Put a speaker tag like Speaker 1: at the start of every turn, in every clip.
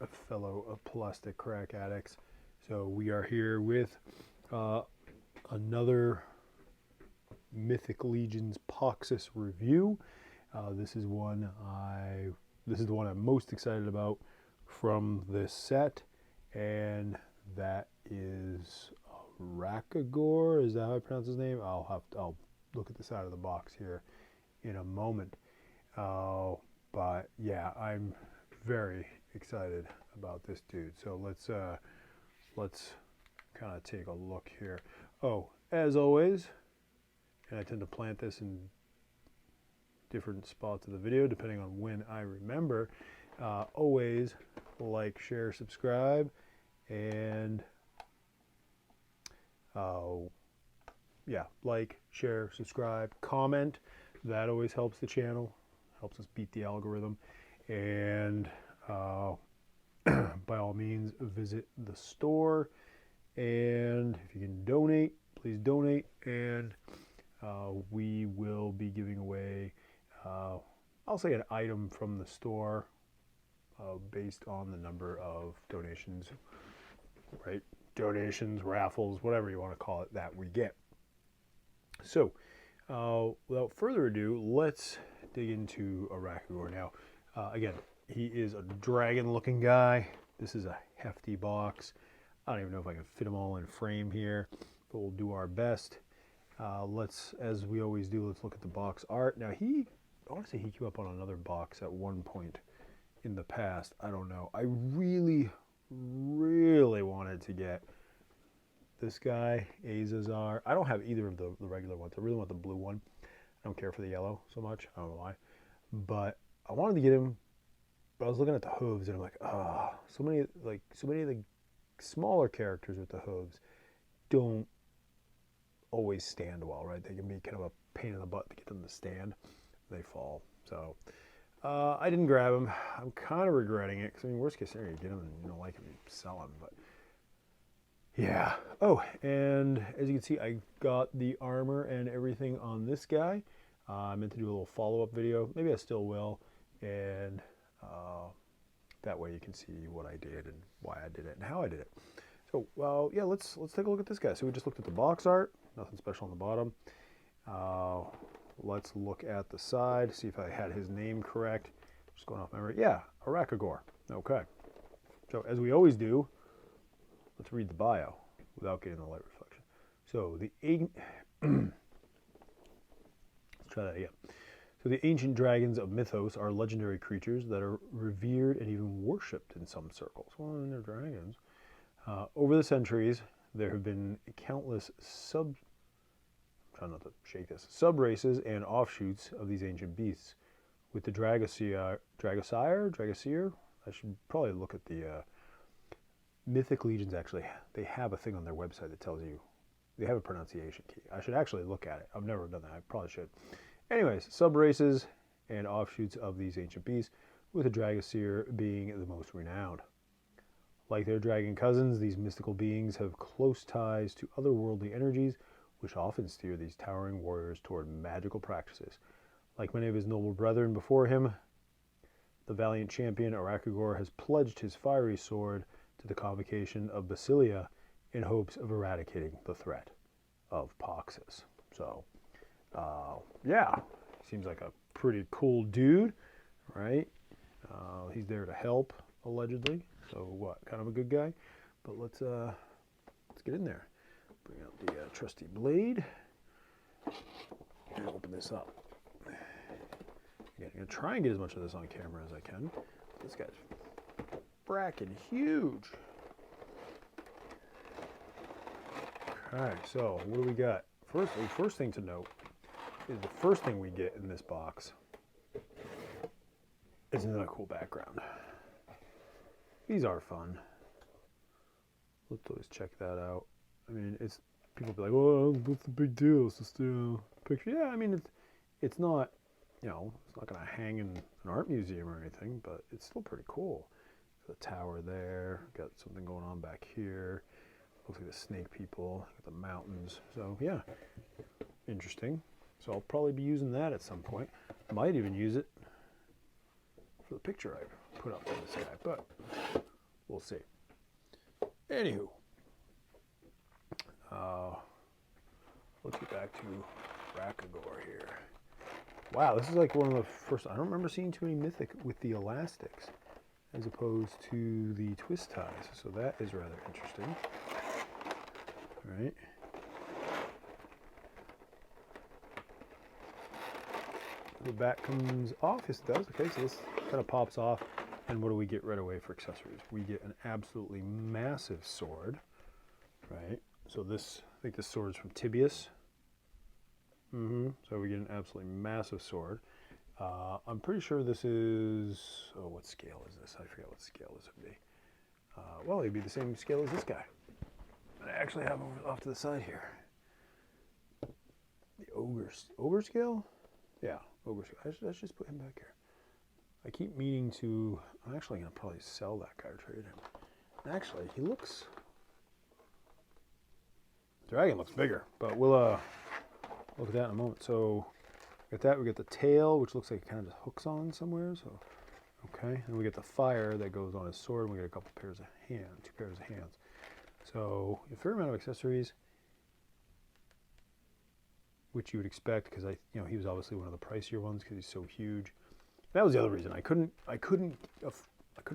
Speaker 1: my fellow plastic crack addicts. So we are here with another Mythic Legions Poxxus review. This is the one I'm most excited about from this set, and that is Aracagorr. Is that how I pronounce his name? I'll look at the side of the box here in a moment. But yeah, I'm very excited about this dude. So let's kind of take a look here. Oh, as always, and I tend to plant this in different spots of the video depending on when I remember. Always like, share, subscribe, and yeah, like, share, subscribe, comment. That always helps the channel, helps us beat the algorithm. And by all means, visit the store, and if you can donate, please donate. And we will be giving away, I'll say, an item from the store based on the number of donations, right? Donations, raffles, whatever you want to call it, that we get. So without further ado, let's dig into Aracagorr. Now, again, he is a dragon-looking guy. This is a hefty box. I don't even know if I can fit them all in frame here, but we'll do our best. Let's, as we always do, let's look at the box art. Now, honestly, he came up on another box at one point in the past. I don't know. I really wanted to get this guy, Azazar. I don't have either of the regular ones. I really want the blue one. I don't care for the yellow so much. I don't know why. But I wanted to get him, but I was looking at the hooves and I'm like, so many of the smaller characters with the hooves don't always stand well, right? They can be kind of a pain in the butt to get them to stand. They fall. So I didn't grab him. I'm kind of regretting it, because I mean, worst case scenario, you get him and you don't like him, you sell him. But yeah. Oh, and as you can see, I got the armor and everything on this guy. I meant to do a little follow-up video. Maybe I still will. And that way you can see what I did and why I did it and how I did it. So, well, yeah, let's take a look at this guy. So we just looked at the box art. Nothing special on the bottom. Let's look at the side, see if I had his name correct. Just going off memory. Yeah, Aracagorr. Okay. So, as we always do, let's read the bio without getting the light reflection. So, let's try that again. So, the ancient dragons of mythos are legendary creatures that are revered and even worshipped in some circles. Well, they're dragons. Over the centuries, there have been countless sub-races and offshoots of these ancient beasts. With the Dragosir, I should probably look at the Mythic Legions. Actually, they have a thing on their website that tells you, they have a pronunciation key. I should actually look at it. I've never done that. I probably should. Anyways, sub-races and offshoots of these ancient beasts, with the Dragosir being the most renowned. Like their dragon cousins, these mystical beings have close ties to otherworldly energies, which often steer these towering warriors toward magical practices. Like many of his noble brethren before him, the valiant champion Aracagorr has pledged his fiery sword to the convocation of Basilia in hopes of eradicating the threat of Poxxus. So, yeah, seems like a pretty cool dude, right? He's there to help, allegedly. So what? Kind of a good guy. But let's get in there. Bring out the trusty blade and open this up. Again, I'm gonna try and get as much of this on camera as I can. This guy's fracking huge. Okay, so what do we got? First thing to note is the first thing we get in this box is another cool background. These are fun. Let's always check that out. I mean, people be like, "Oh, what's the big deal? It's just a picture." Yeah, I mean, it's not, it's not going to hang in an art museum or anything, but it's still pretty cool. The tower there, got something going on back here. Looks like the snake people, got the mountains. So yeah, interesting. So I'll probably be using that at some point. Might even use it for the picture I put up for this guy, but see. Anywho, let's get back to Aracagorr here. Wow, this is like one of the first. I don't remember seeing too many Mythic with the elastics, as opposed to the twist ties. So that is rather interesting. All right. The back comes off. Yes, it does. Okay, so this kind of pops off. And what do we get right away for accessories? We get an absolutely massive sword, right? So this, I think this sword is from Tibius. So we get an absolutely massive sword. I'm pretty sure this is, oh, what scale is this? I forget what scale this would be. Well, it'd be the same scale as this guy. I actually have off to the side here. The ogre scale? Yeah, ogre scale. Let's just put him back here. I keep meaning to, I'm actually going to probably sell that guy or trade him. Actually, he looks, dragon looks bigger, but we'll look at that in a moment. So, with that, we get the tail, which looks like it kind of just hooks on somewhere. So, okay, and we get the fire that goes on his sword, and we get a couple pairs of hands, 2 pairs of hands. So, a fair amount of accessories, which you would expect, because he was obviously one of the pricier ones because he's so huge. That was the other reason I couldn't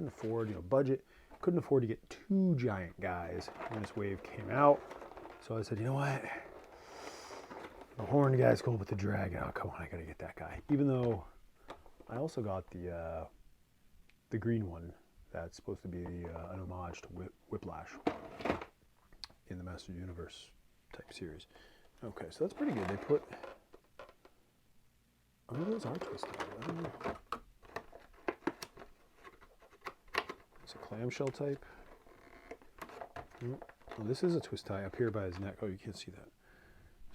Speaker 1: afford, budget. Couldn't afford to get 2 giant guys when this wave came out. So I said, you know what? The horned guy's cool, but the dragon, oh come on, I gotta get that guy. Even though I also got the green one that's supposed to be an homage to Whiplash in the Master Universe type series. Okay, so that's pretty good. They put, oh, those are twisted. I don't know. It's a clamshell type. Oh, this is a twist tie up here by his neck. Oh, you can't see that.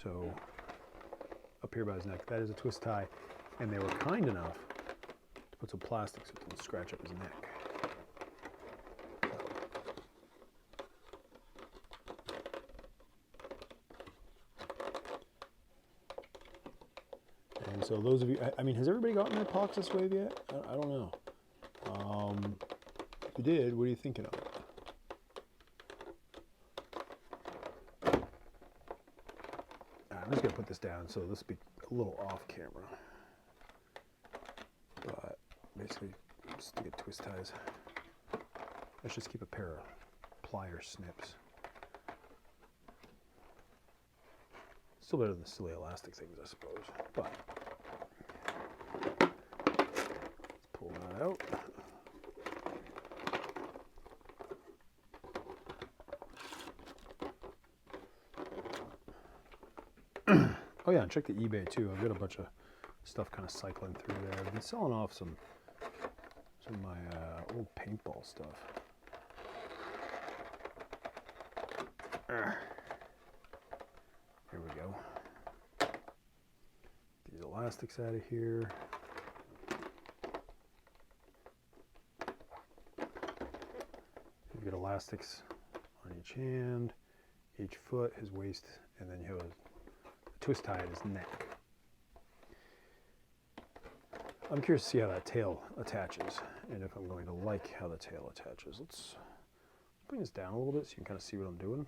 Speaker 1: So, up here by his neck, that is a twist tie. And they were kind enough to put some plastic so it didn't scratch up his neck. And so those of you, I mean, has everybody gotten their Poxxus wave yet? I don't know. If you did, what are you thinking of? I'm just going to put this down, so this will be a little off camera. But basically, just to get twist ties, let's just keep a pair of plier snips. Still better than the silly elastic things, I suppose. But let's pull that out. Oh yeah, and check the eBay too. I've got a bunch of stuff kind of cycling through there. I've been selling off some of my old paintball stuff. Here we go. These elastics out of here. You get elastics on each hand, each foot, his waist, and then you have a twist tie at his neck. I'm curious to see how that tail attaches and if I'm going to like how the tail attaches. Let's bring this down a little bit so you can kind of see what I'm doing.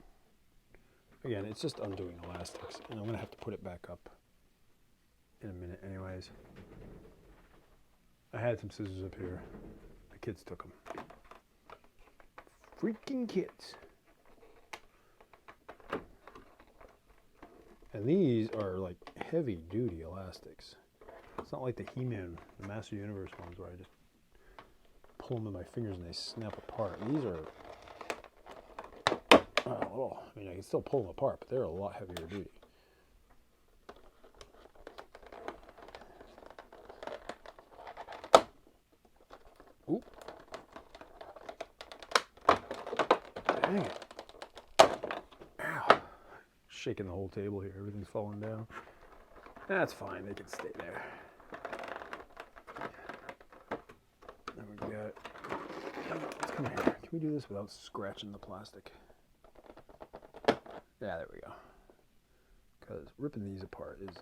Speaker 1: Again, it's just undoing elastics, and I'm going to have to put it back up in a minute anyways. I had some scissors up here. The kids took them. Freaking kids. And these are like heavy duty elastics. It's not like the He-Man, the Master Universe ones where I just pull them with my fingers and they snap apart. These are, well, I mean, I can still pull them apart, but they're a lot heavier duty. Oop. Dang it. Ow. Shaking the whole table here. Everything's falling down. That's fine. They can stay there. There we go. Let's come here. Can we do this without scratching the plastic? Yeah, there we go. Because ripping these apart is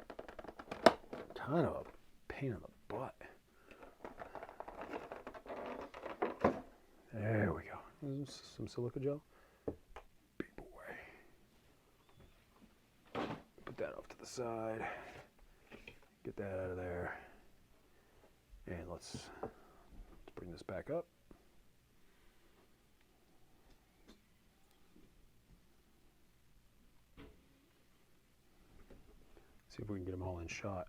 Speaker 1: kind of a pain in the butt. There we go. some silica gel. Big boy. Put that off to the side. Get that out of there. And let's bring this back up. See if we can get them all in shot.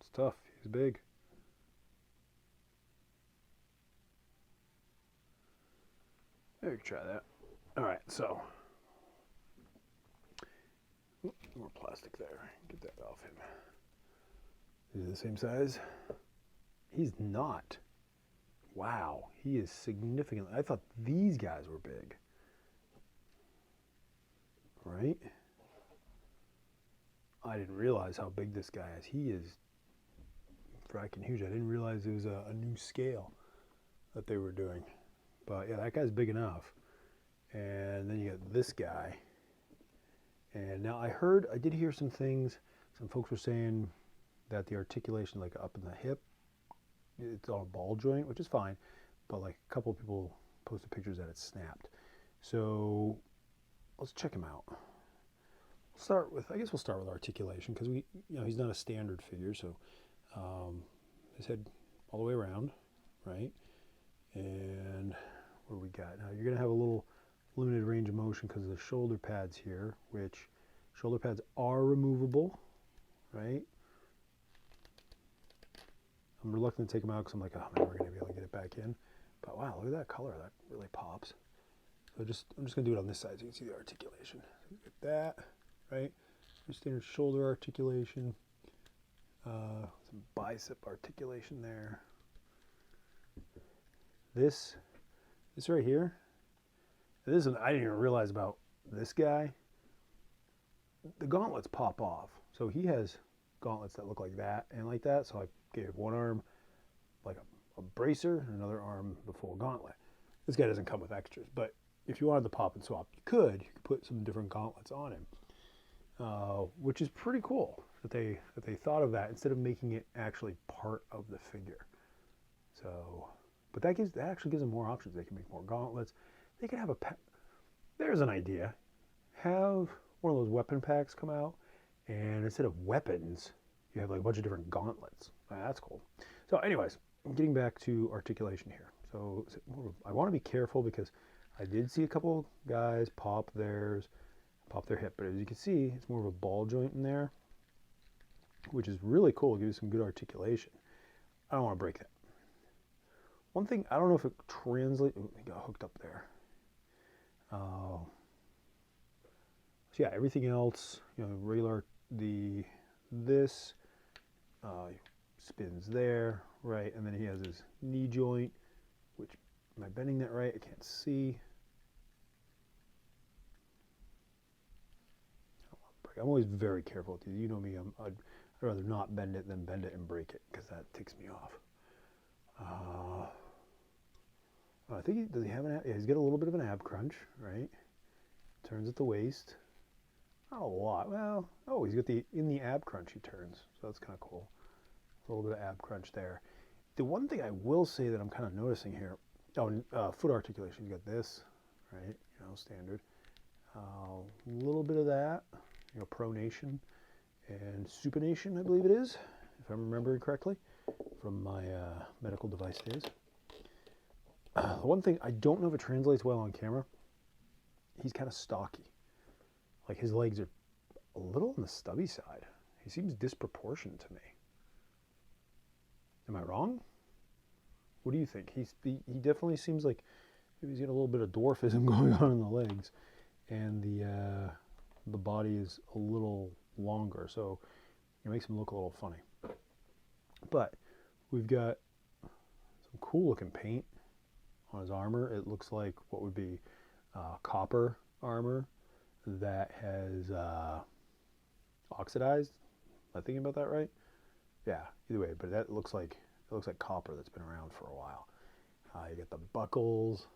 Speaker 1: It's tough. He's big. Maybe we can try that. All right, so more plastic there. Get that off him. Is he the same size? He's not. Wow, he is significantly. I thought these guys were big. Right? I didn't realize how big this guy is. He is fracking huge. I didn't realize it was a new scale that they were doing. But yeah, that guy's big enough. And then you got this guy. And now I did hear some things. Some folks were saying that the articulation, like up in the hip, it's on a ball joint, which is fine. But like a couple of people posted pictures that it snapped. So let's check him out. I guess we'll start with articulation because he's not a standard figure, so his head all the way around, right? And what do we got now? You're gonna have a little limited range of motion because of the shoulder pads here, which shoulder pads are removable, right? I'm reluctant to take them out because I'm like, oh man, we're gonna be able to get it back in. But wow, look at that color, that really pops. So I'm just gonna do it on this side so you can see the articulation. So get that. Right, just standard shoulder articulation, some bicep articulation there. This right here, I didn't even realize about this guy. The gauntlets pop off, so he has gauntlets that look like that and like that. So I gave one arm like a bracer, and another arm the full gauntlet. This guy doesn't come with extras, but if you wanted to pop and swap, you could put some different gauntlets on him. Which is pretty cool that they thought of that instead of making it actually part of the figure. So, but that actually gives them more options. They can make more gauntlets. They can have there's an idea. Have one of those weapon packs come out, and instead of weapons, you have like a bunch of different gauntlets. That's cool. So, anyways, getting back to articulation here. So I want to be careful because I did see a couple guys pop their hip, but as you can see, it's more of a ball joint in there, which is really cool. It gives you some good articulation. I don't want to break that. One thing, I don't know if it translates. It got hooked up there. So yeah, everything else, regular, this spins there, right? And then he has his knee joint, which, am I bending that right? I can't see. I'm always very careful with these. You know me, I'd rather not bend it than bend it and break it because that ticks me off. I think does he have an ab? Yeah, he's got a little bit of an ab crunch, right? Turns at the waist. Not a lot. Well, oh, he's got in the ab crunch he turns, so that's kind of cool. A little bit of ab crunch there. The one thing I will say that I'm kind of noticing here, foot articulation. You got this, right? Standard. A little bit of that. Pronation and supination, I believe it is, if I'm remembering correctly, from my medical device days. The one thing, I don't know if it translates well on camera, he's kind of stocky. Like his legs are a little on the stubby side. He seems disproportionate to me. Am I wrong? What do you think? He definitely seems like maybe he's got a little bit of dwarfism going on in the legs, and the body is a little longer, so it makes him look a little funny. But we've got some cool looking paint on his armor. It looks like what would be copper armor that has oxidized. Am I thinking about that right? Yeah, either way, but that looks like copper that's been around for a while. You get the buckles,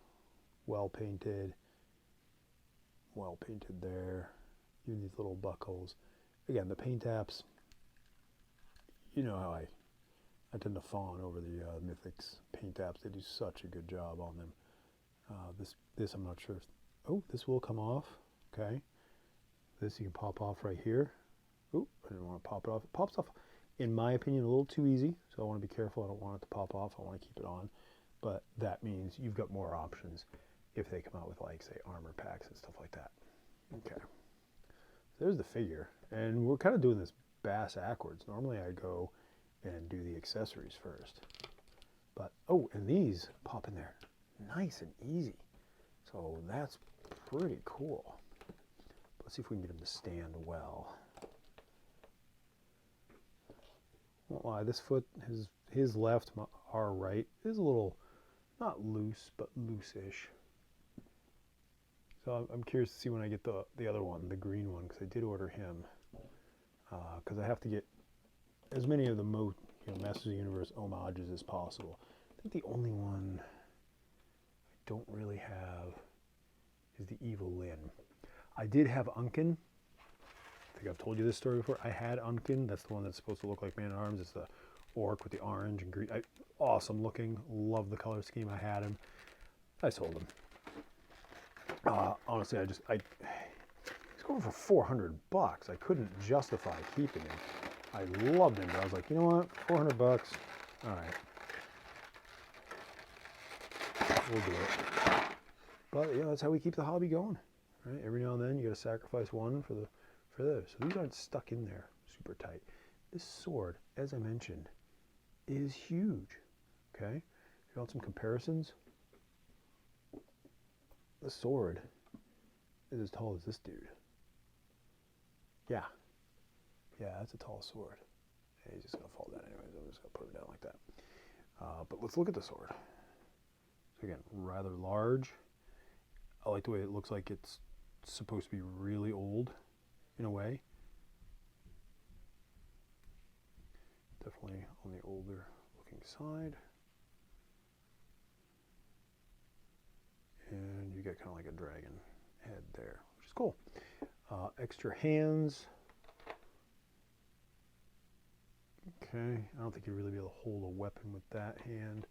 Speaker 1: well painted there. Even these little buckles. Again, the paint apps, you know how I tend to fawn over the Mythic's paint apps. They do such a good job on them. This I'm not sure. Oh, this will come off. Okay. This you can pop off right here. Oh, I didn't want to pop it off. It pops off, in my opinion, a little too easy. So I want to be careful. I don't want it to pop off. I want to keep it on. But that means you've got more options if they come out with, like, say, armor packs and stuff like that. Okay. So there's the figure. And we're kind of doing this bass backwards. Normally I go and do the accessories first. But, oh, and these pop in there nice and easy. So that's pretty cool. Let's see if we can get him to stand well. Won't lie, this foot, his left, our right, is a little, not loose, but loose-ish. So I'm curious to see when I get the other one, the green one, because I did order him. Because I have to get as many of the Masters of the Universe homages as possible. I think the only one I don't really have is the Evil Lyn. I did have Unkin. I think I've told you this story before. I had Unkin. That's the one that's supposed to look like Man-at-Arms. It's the orc with the orange and green. Awesome looking. Love the color scheme. I had him. I sold him. Honestly, he's going for $400. I couldn't justify keeping him. I loved him, but I was like, you know what? $400. All right. We'll do it. But yeah, that's how we keep the hobby going. Right? Every now and then you got to sacrifice one for this. So these aren't stuck in there super tight. This sword, as I mentioned, is huge. Okay? If you want some comparisons, the sword is as tall as this dude. Yeah. Yeah, that's a tall sword. Yeah, he's just going to fall down anyways. I'm just going to put him down like that. But let's look at the sword. So again, rather large. I like the way it looks like it's supposed to be really old in a way. Definitely on the older looking side. And you get kind of like a dragon head there, which is cool. Extra hands. Okay, I don't think you'll really be able to hold a weapon with that hand,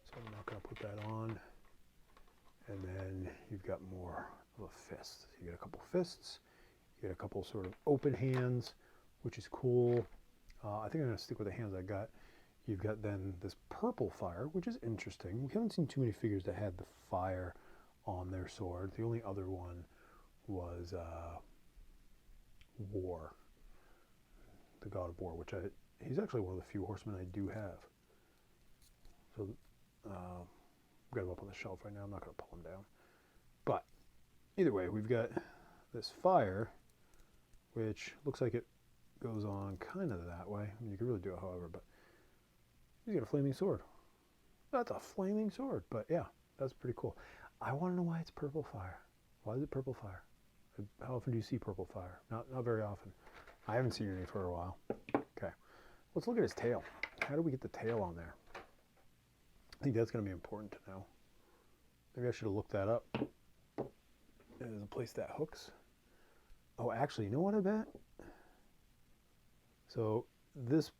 Speaker 1: so I'm not going to put that on. And then you've got more of a fist. You get a couple fists, you get a couple sort of open hands, which is cool. I think I'm going to stick with the hands I got. You've got then this purple fire, which is interesting. We haven't seen too many figures that had the fire on their sword. The only other one was War, the God of War, which he's actually one of the few horsemen I do have. So I've got him up on the shelf right now. I'm not going to pull him down. But either way, we've got this fire, which looks like it goes on kind of that way. I mean, you could really do it however, but he's got a flaming sword. That's a flaming sword, but yeah, that's pretty cool. I want to know why it's purple fire. Why is it purple fire? How often do you see purple fire? Not very often. I haven't seen any for a while. Okay, let's look at his tail. How do we get the tail on there? I think that's going to be important to know. Maybe I should have looked that up. There's a place that hooks. Oh, actually, you know what I bet? So this,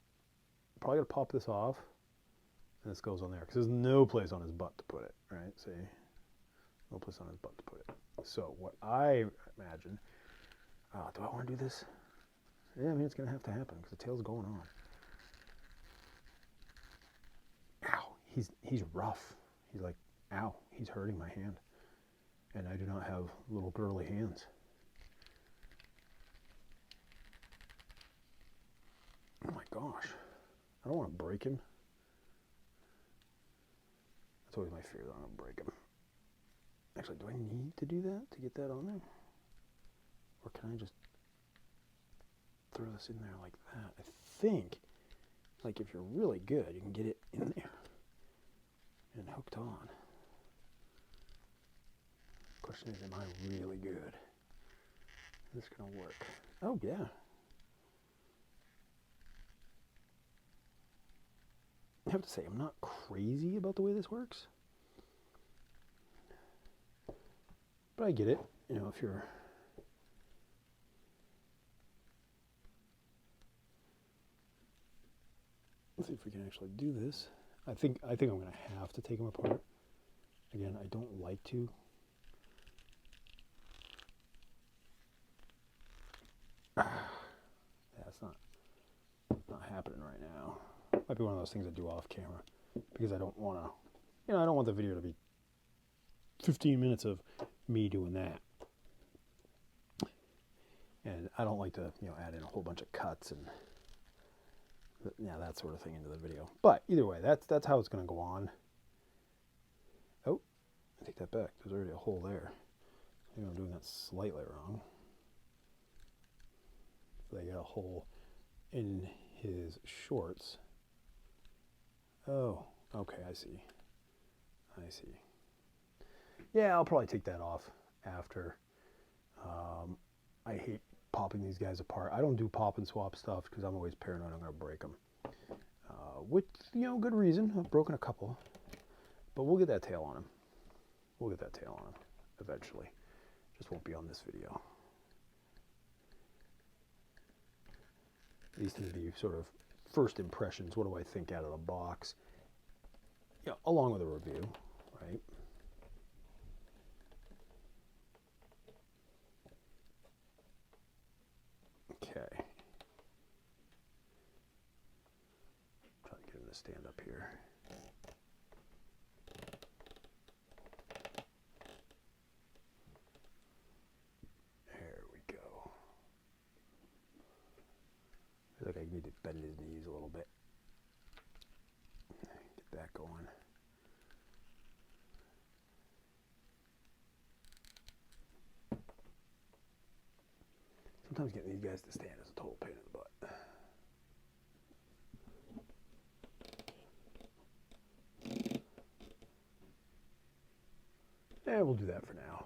Speaker 1: probably got to pop this off, and this goes on there, because there's no place on his butt to put it, right? See? No place on his butt to put it. So what I imagine, do I want to do this? Yeah, I mean, it's going to have to happen, because the tail's going on. Ow, he's rough. He's like, ow, he's hurting my hand. And I do not have little girly hands. Oh my gosh. I don't want to break him. That's always my fear, that I'm going to break him. Actually, do I need to do that to get that on there? Or can I just throw this in there like that? I think, like, if you're really good, you can get it in there and hooked on. Question is, am I really good? Is this going to work? Oh, yeah. I have to say, I'm not crazy about the way this works. But I get it, you know, if you're... Let's see if we can actually do this. I think I'm going to have to take them apart Again, I don't like to. Yeah, it's not happening right now. Might be one of those things I do off camera because I don't want to, you know, I don't want the video to be 15 minutes of me doing that. And I don't like to, you know, add in a whole bunch of cuts and yeah, that sort of thing into the video. But either way, that's how it's going to go on. Oh, I take that back. There's already a hole there. Maybe I'm doing that slightly wrong. So they got a hole in his shorts. Oh, okay, I see. I see. Yeah, I'll probably take that off after. I hate popping these guys apart. I don't do pop and swap stuff because I'm always paranoid I'm going to break them. With, you know, good reason. I've broken a couple. But we'll get that tail on him. We'll get that tail on him eventually. Just won't be on this video. These tend to be sort of first impressions. What do I think out of the box? Yeah, along with a review, right? Okay. Try to get him to stand up here. There we go. I feel like I need to bend his knees a little bit. Get that going. Sometimes getting these guys to stand is a total pain in the butt. Yeah, we'll do that for now.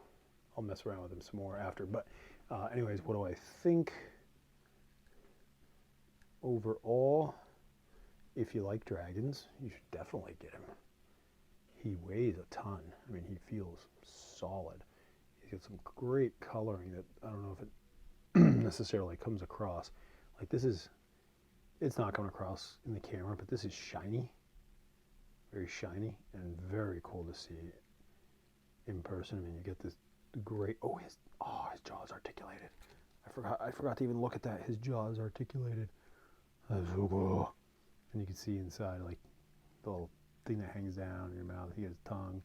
Speaker 1: I'll mess around with him some more after. But anyways, what do I think? Overall, if you like dragons, you should definitely get him. He weighs a ton. I mean, he feels solid. He's got some great coloring that I don't know if it necessarily comes across. Like this is, it's not coming across in the camera, but this is shiny. Very shiny and very cool to see in person. I mean, you get this great, his jaw's articulated. I forgot to even look at that. His jaw is articulated. That's so cool. And you can see inside, like, the little thing that hangs down in your mouth. He has tongue,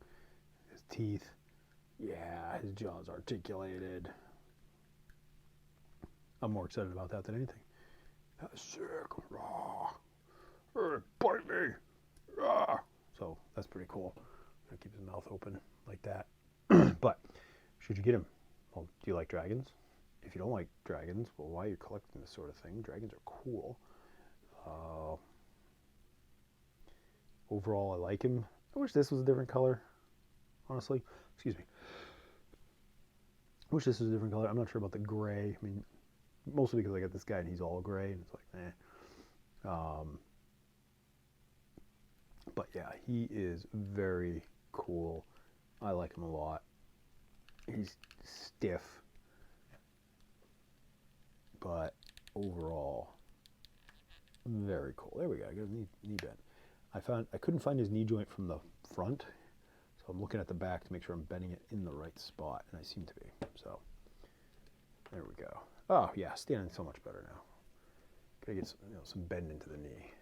Speaker 1: his teeth. Yeah, his jaw's articulated. I'm more excited about that than anything. That's sick. Rah. Hey, bite me. Rah. So that's pretty cool. I keep his mouth open like that. But should you get him? Well, do you like dragons? If you don't like dragons, well, why are you collecting this sort of thing? Dragons are cool. Overall, I like him. I wish this was a different color, honestly. Excuse me. I wish this was a different color. I'm not sure about the gray. I mean, mostly because I got this guy and he's all gray, and it's like, eh. But yeah, he is very cool. I like him a lot. He's stiff, but overall, very cool. There we go. I got a knee bend. I couldn't find his knee joint from the front, so I'm looking at the back to make sure I'm bending it in the right spot, and I seem to be. So there we go. Oh yeah, standing so much better now. Gotta get some bend into the knee.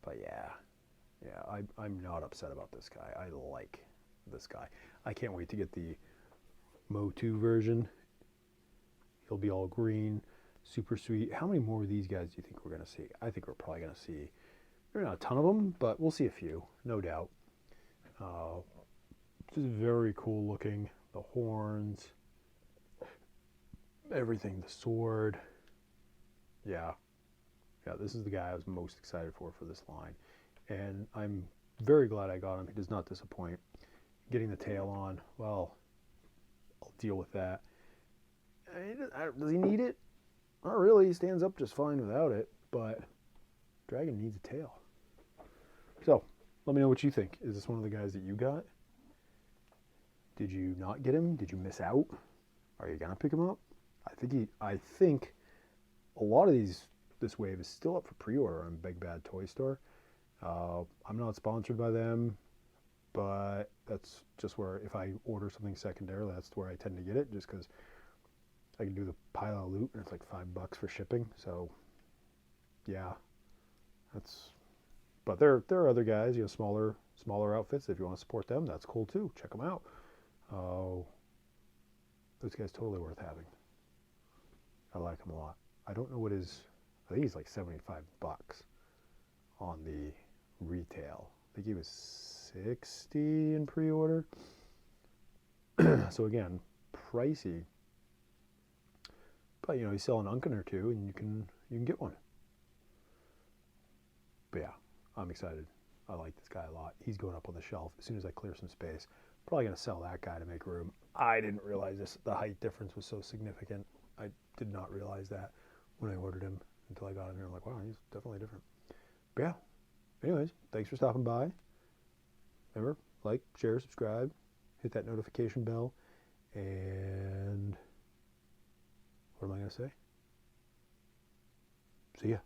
Speaker 1: But yeah, I'm not upset about this guy. I like this guy. I can't wait to get the Motu version. He'll be all green, super sweet. How many more of these guys do you think we're going to see? I think we're probably going to see, maybe not a ton of them, but we'll see a few, no doubt. Just very cool looking. The horns, everything, the sword. Yeah, this is the guy I was most excited for this line. And I'm very glad I got him. He does not disappoint. Getting the tail on, well, I'll deal with that. Does he need it? Not really. He stands up just fine without it, but dragon needs a tail. So, let me know what you think. Is this one of the guys that you got? Did you not get him? Did you miss out? Are you gonna pick him up? I think a lot of this wave is still up for pre-order on Big Bad Toy Store. I'm not sponsored by them, but that's just where, if I order something secondarily, that's where I tend to get it, just because I can do the pile of loot and it's like $5 for shipping. So yeah, that's. But there are other guys, you know, smaller outfits. If you want to support them, that's cool too. Check them out. Those guys totally worth having. I like him a lot. I don't know what his. I think he's like $75 on the retail. I think he was $60 in pre-order. So again, pricey. But you know, he's selling Unkin or two, and you can get one. But yeah, I'm excited. I like this guy a lot. He's going up on the shelf as soon as I clear some space. Probably gonna sell that guy to make room. I didn't realize the height difference was so significant. I did not realize that when I ordered him until I got him here. I'm like, wow, he's definitely different. But yeah. Anyways, thanks for stopping by. Remember, like, share, subscribe, hit that notification bell, and what am I gonna say? See ya.